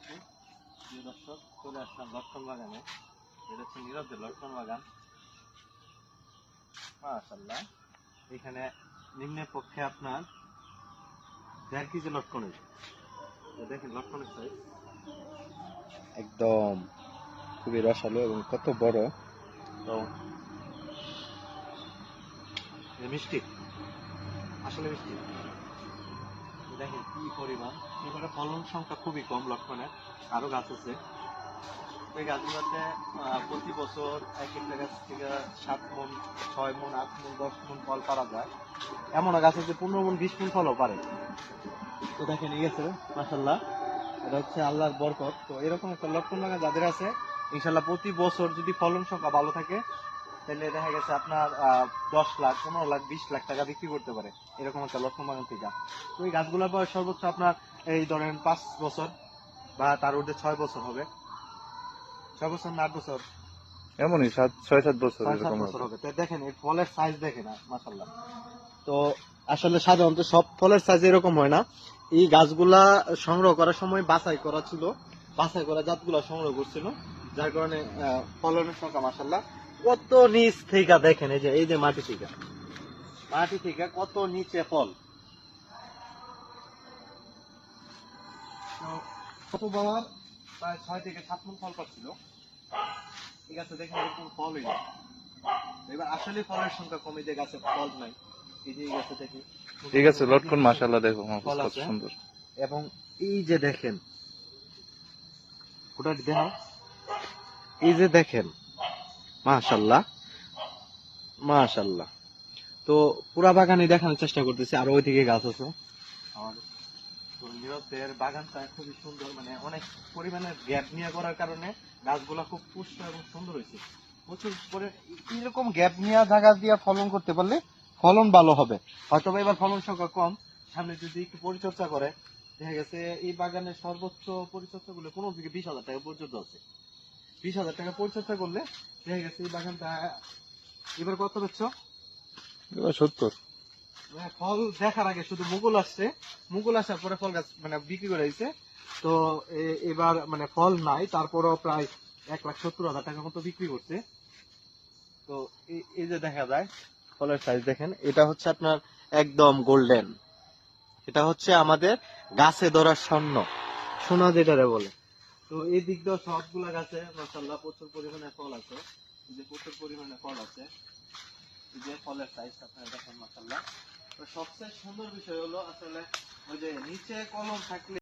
আলাইকুম প্রিয় দর্শক, চলে আসলাম লটকন বাগানে। এটা হচ্ছে নীরবদের লটকন বাগান। মাশাআল্লাহ, এখানে নিম্নের পক্ষে আপনার 1.5 কেজি লটকন হয়েছে। দেখেন লটকনের সাইজ একদম খুবই রসালো এবং কত বড়। তো মিষ্টি, আসলে মিষ্টি। দেখেন কি পরিমাণ, এবারে ফলন সংখ্যা খুবই কম লটকনের, আরো গাছ আছে। এই গাছগুলোতে প্রতি বছর এক একটা গাছ থেকে 7 মণ, 6 মণ, 8 মণ, 10 মণ ফল পারা যায়। এমন গাছ আছে 15 মণ, 20 মণ ফলও পারে। তো দেখেন এই গেছে মাশাআল্লাহ, এটা হচ্ছে আল্লাহর বরকত। তো এরকম একটা লটকন বাগান যাদের আছে, ইনশাল্লাহ প্রতি বছর যদি ফলন সংখ্যা ভালো থাকে, তাহলে দেখা গেছে আপনার 10 লাখ, 15 লাখ, 20 লাখ টাকা বিক্রি করতে পারে এরকম একটা লটকন বাগান থেকে। তো এই গাছগুলোর বয়স সর্বোচ্চ আপনার এই ধরেন 5 বছর বা তার ঊর্ধ্বে 6 বছর হবে। 6 বছর না 8 বছর, এমনই 6-7 বছর 6-7 এরকম বছর হবে। হবে। তো দেখেন এই ফলের সাইজ দেখেন মাশাআল্লাহ। তো আসলে সাধারণত সব ফলের সাইজ এরকম হয় না। এই গাছগুলা সংগ্রহ করার সময় বাছাই করা ছিল, বাছাই করা জাতগুলা সংগ্রহ করছিল, যার কারণে ফলনের সংখ্যা মাশাআল্লাহ। কত নিচ থেকে দেখেন, এই যে মাটি থেকে কত নিচে ফল। তো কতবার প্রায় 6 থেকে 7 মণ ফল পাচ্ছিল। ঠিক আছে, দেখেন এরকম ফলই না। এবার আসলে ফলের সংখ্যা কমে, যে গাছে ফল নাই। এই যে এই গাছে দেখি ঠিক আছে, লটকন মাশাআল্লাহ দেখো ফল কত আছে। সুন্দর। এবং এই যে দেখেন, ওটা দেখো, এই যে দেখেন মাশাআল্লাহ মাশাআল্লাহ। তো পুরা বাগানে দেখানোর চেষ্টা করতেছি, আর ওইদিকে গাছ আছে। আমার তো নীরবের বাগানটা খুবই সুন্দর, মানে অনেক পরিমাণে গ্যাপ নিয়ে করার কারণে গাছগুলা খুব পুষ্ট এবং সুন্দর হয়েছে। প্রচুর করে এরকম গ্যাপ নিয়ে জায়গা দিয়ে ফলন করতে পারলে ফলন ভালো হবে। হয়তো এবার ফলন সংখ্যা কম, সামনে যদি একটু পরিচর্যা করে, দেখা গেছে এই বাগানের সর্বোচ্চ পরিচর্যা করলে 15 থেকে 20,000 টাকা পর্যন্ত আছে। 20,000 টাকা পরিচর্যা করলে দেখা গেছে এই বাগানটা এবার কত বেচছো? এবার 70। ফল দেখার আগে শুধু মুকুল আসছে, মুকুল আসার পরে ফল গাছ মানে বিক্রি করে দিচ্ছে। তো এবার মানে ফল নাই, তারপরও প্রায় 1,70,000 টাকার মতো বিক্রি করছে। তো এই যে দেখা যায় ফলের সাইজ দেখেন, এটা হচ্ছে আপনার একদম গোল্ডেন। এটা হচ্ছে আমাদের গাছে ধরা স্বর্ণ, সোনা যেটারে বলে। তো এই দিক দিয়ে সবগুলা গাছে মাশাআল্লাহ প্রচুর পরিমাণে ফল আছে। এই যে প্রচুর পরিমাণে ফল আছে, এই যে ফলের সাইজ আপনারা দেখেন মাশাআল্লাহ। তো সবচেয়ে সুন্দর বিষয় হলো আসলে ওই যে নিচে কলম থাকলে